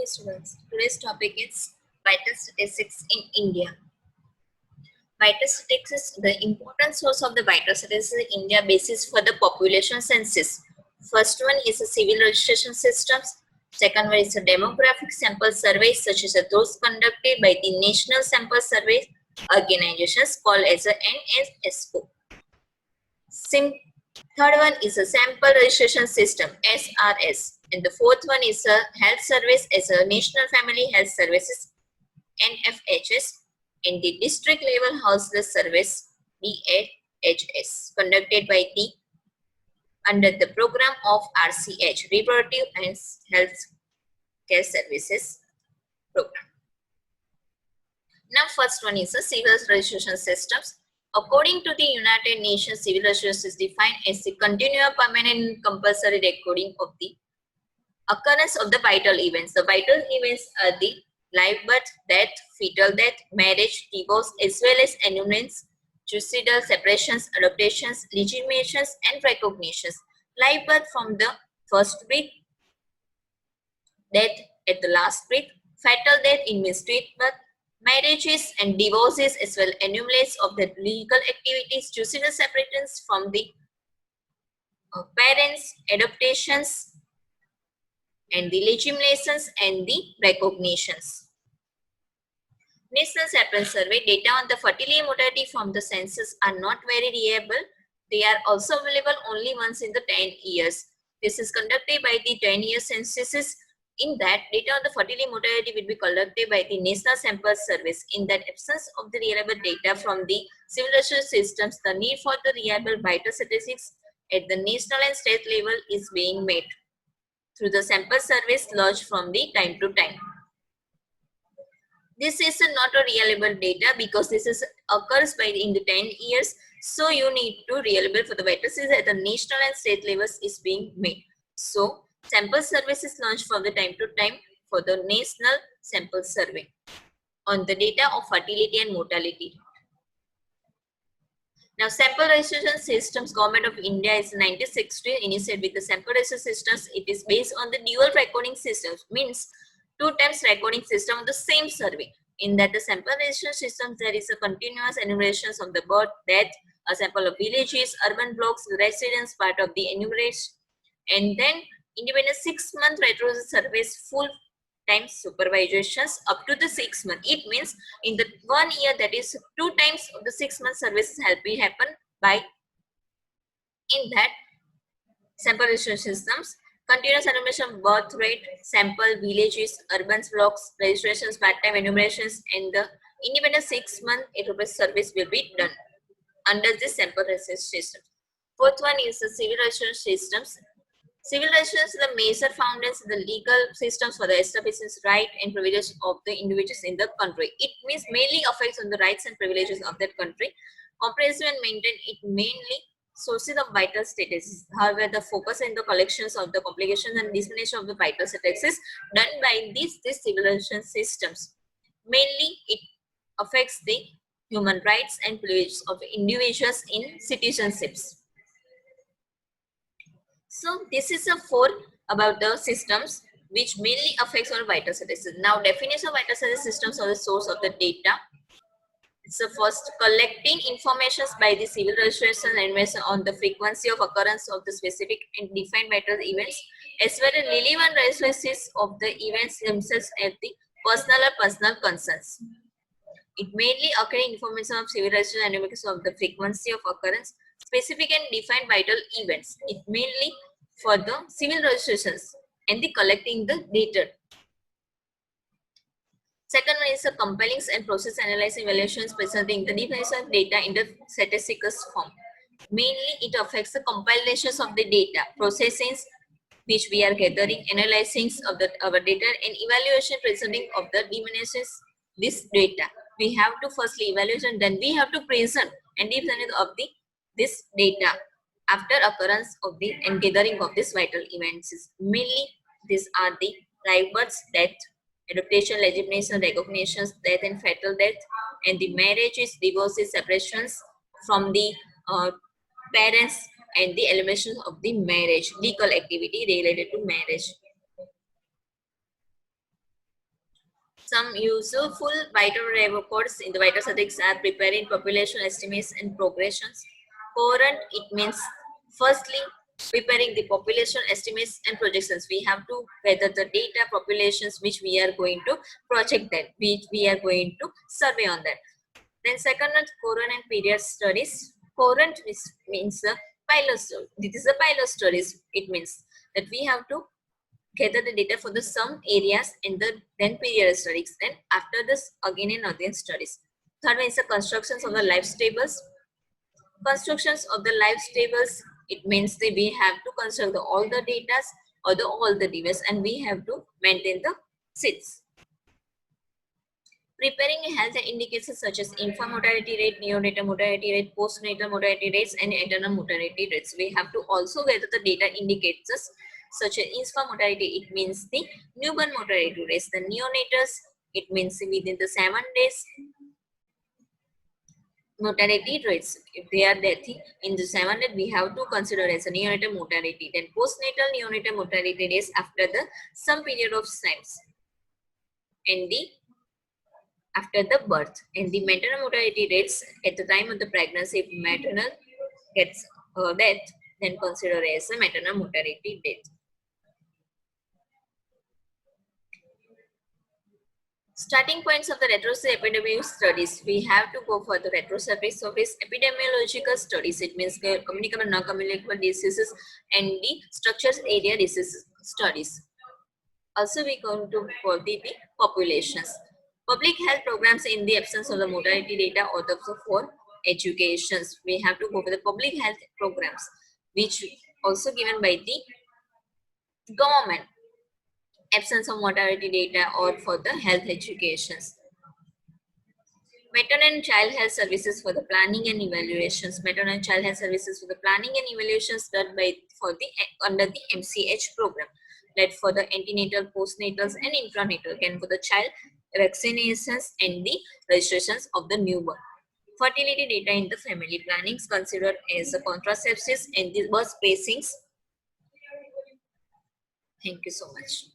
students. Today's topic is vital statistics in India. Vital statistics is the important source of the vital statistics in India basis for the population census. First one is a civil registration systems. Second one is a demographic sample surveys such as those conducted by the National Sample Survey Organizations called as a NSSO. Third one is a sample registration system SRS. And the fourth one is a health service as a National Family Health Services NFHS, and the district level houseless service DHS conducted by the under the program of RCH Reproductive and Health Care Services program. Now first one is a civil registration systems. According to the United Nations, civil registration is defined as the continuous, permanent, and compulsory recording of the occurrence of the vital events. The vital events are the live birth, death, fetal death, marriage, divorce, as well as annulments, suicidal separations, adoptions, legitimations, and recognitions. Live birth from the first breath, death at the last breath, fatal death in mistreat birth, marriages and divorces, as well annulments of the legal activities, suicidal separations from the parents, adoptions, and the legitimations and the recognitions. National Sample Survey data on the fertility mortality from the census are not very reliable. They are also available only once in the 10 years. This is conducted by the 10-year censuses. In that, data on the fertility mortality will be collected by the National Sample Service. In that absence of the reliable data from the civil registration systems, the need for the reliable vital statistics at the national and state level is being met through the sample surveys lodged from the time to time. This is not a reliable data because this is occurs by in the 10 years. So you need to reliable for the vital statistics at the national and state levels is being made. So sample surveys is launched from the time to time for the national sample survey on the data of fertility and mortality. Now, sample registration systems, Government of India is 1960 initiated with the sample registration systems. It is based on the dual recording systems, means 2 times recording system of the same survey. In that the sample registration systems, there is a continuous enumerations of the birth, death, a sample of villages, urban blocks, residents, part of the enumeration, and then independent 6-month retro surveys, full time supervisions up to the 6 months. It means in the 1 year, that is 2 times of the 6-month services have been happen by in that sample registration systems. Continuous enumeration, birth rate, sample, villages, urban blocks, registrations, part-time enumerations, and the independent 6-month service will be done under this sample registration system. Fourth one is the civil registration systems. Civil registration is the major foundations in the legal systems for the establishment rights and privileges of the individuals in the country. It means mainly affects on the rights and privileges of that country. Comprehensive and maintain it mainly sources of vital statistics. However, the focus in the collections of the complications and dissemination of the vital statistics done by these civil registration systems. Mainly, it affects the human rights and privileges of individuals in citizenships. So this is a 4 about the systems which mainly affects our vital statistics. Now definition of vital statistics systems are the source of the data. It's the first collecting informations by the civil registration and on the frequency of occurrence of the specific and defined vital events, as well as relevant resources of the events themselves at the personal concerns. It mainly occurring information of civil registration and of the frequency of occurrence, specific and defined vital events. It mainly for the civil registrations and the collecting the data. Second one is the compelling and process analyzing evaluations presenting the definition of data in the statistical form. Mainly it affects the compilations of the data, processings which we are gathering, analyzing of our data, and evaluation presenting of the definitions this data. We have to firstly evaluate and then we have to present and define of the this data after occurrence of the and gathering of these vital events. Mainly these are the live births, death, adoption, legitimation, recognitions, death and fatal death, and the marriages, divorces, separations from the parents, and the elimination of the marriage, legal activity related to marriage. Some useful vital records in the vital statistics are preparing population estimates and progressions. Coherent, it means firstly preparing the population estimates and projections. We have to gather the data populations which we are going to project that, which we are going to survey on that. Then second one, coherent and period studies. Coherent means the pilot study. This is the pilot studies. It means that we have to gather the data for the some areas in the then period studies. Then after this, again and again studies. Third one is the constructions of the life tables. Constructions of the life tables. It means that we have to construct all the data or all the devices, and we have to maintain the seats. Preparing health indicators such as infant mortality rate, neonatal mortality rate, postnatal mortality rates, and maternal mortality rates. We have to also gather the data indicators such as infant mortality. It means the newborn mortality rates. The neonatals, it means within the 7 days mortality rates. If they are death in the 7 days, we have to consider as a neonatal mortality. Then postnatal neonatal mortality rates after the some period of times. And the after the birth, and the maternal mortality rates at the time of the pregnancy. If maternal gets death, then consider as a maternal mortality death. Starting points of the retrospective epidemiological studies. We have to go for the retrospective surface epidemiological studies. It means communicable, non-communicable diseases and the structures area diseases studies. Also, we going to for the populations. Public health programs in the absence of the mortality data or the for educations. We have to go for the public health programs, which also given by the government. Absence of mortality data or for the health educations. Maternal and child health services for the planning and evaluations. Maternal and child health services for the planning and evaluations done by for the under the MCH program. Led for the antenatal, postnatals, and intranatal, and for the child vaccinations and the registrations of the newborn. Fertility data in the family planning considered as the contraceptives and the birth spacings. Thank you so much.